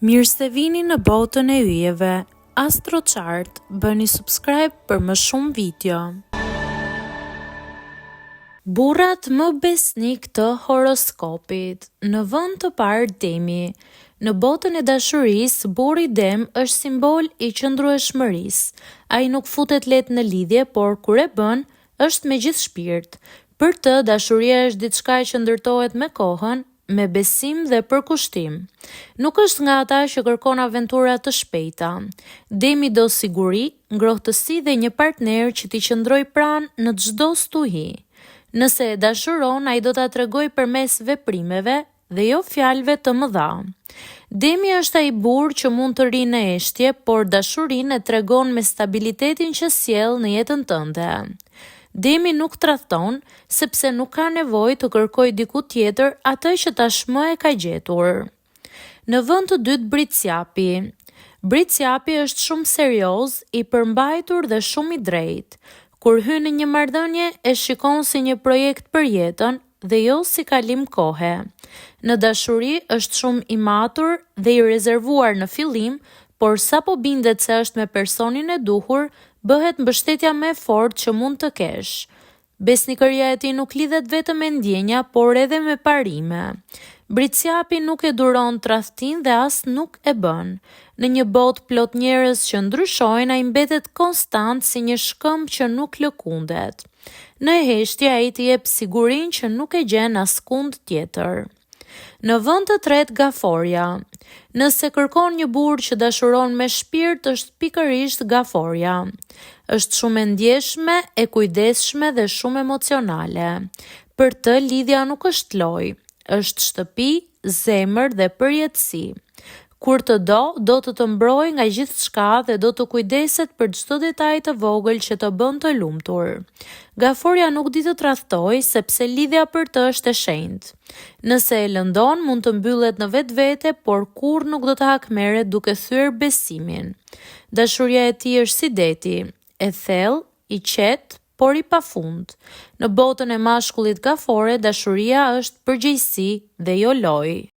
Mirë se vini në botën e yjeve. AstroChart, bëni subscribe për më shumë video. Burrat më besnik të horoskopit. Në vend të parë Demi. Në botën e dashurisë, burri Dem është simbol i qëndrueshmërisë. Ai nuk futet lehtë në lidhje, por kur e bën, është me gjithë shpirt. Për të, dashuria është diçka që ndërtohet me kohën, me besim dhe përkushtim. Nuk është nga ata që kërkon aventura të shpejta. Demi do siguri, ngrohtësi dhe një partner që t'i qëndroj pranë në çdo stuhi. Nëse e dashuron, ai do ta tregoj përmes veprimeve dhe jo fjalëve të mëdha. Demi është ai burr që mund të rrinë në eshtje, por dashurinë e tregon me stabilitetin që sjell në jetën tënde. Demi nuk tradhton, sepse nuk ka nevojë të kërkojë diku tjetër atë që tashmë e ka gjetur. Në vend të dytë Britsjapi. Britsjapi është shumë serioz, i përmbajtur dhe shumë i drejtë. Kur hyn në një marrëdhënie, e shikon si një projekt për jetën dhe jo si kalim kohe. Në dashuri është shumë i matur dhe i rezervuar në fillim, por sapo bindet se është me personin e duhur, bëhet mbështetja më e fortë që mund të kesh. Besnikëria e tij nuk lidhet vetëm me ndjenja, por edhe me parime. Britsjapi nuk e duron tradhtin dhe as nuk e bën. Në një botë plot njerëz që ndryshojnë, ai mbetet konstant si një shkëmb që nuk lëkundet. Në heshtje ai t'i jep sigurinë që nuk e gjen askund tjetër. Në vend të tretë Gaforja. Nëse kërkon një burr që dashuron me shpirt, është pikërisht Gaforja. Është shumë e ndjeshme, e kujdesshme dhe shumë emocionale. Për të, lidhja nuk është lojë, është shtëpi, zemër dhe përjetësi. Kur të do të mbrojë nga gjithçka dhe do të kujdeset për çdo detaj të vogël që të bën të lumtur. Gaforja nuk di të tradhtojë sepse lidhja për të është e shenjtë. Nëse e lëndon, mund të mbyllet në vetvete, por kurrë nuk do të hakmerret duke thyer besimin. Dashuria e tij është si deti, e thellë, i qetë, por i pafund. Në botën e mashkullit gafore, dashuria është përgjegjësi dhe jo lojë.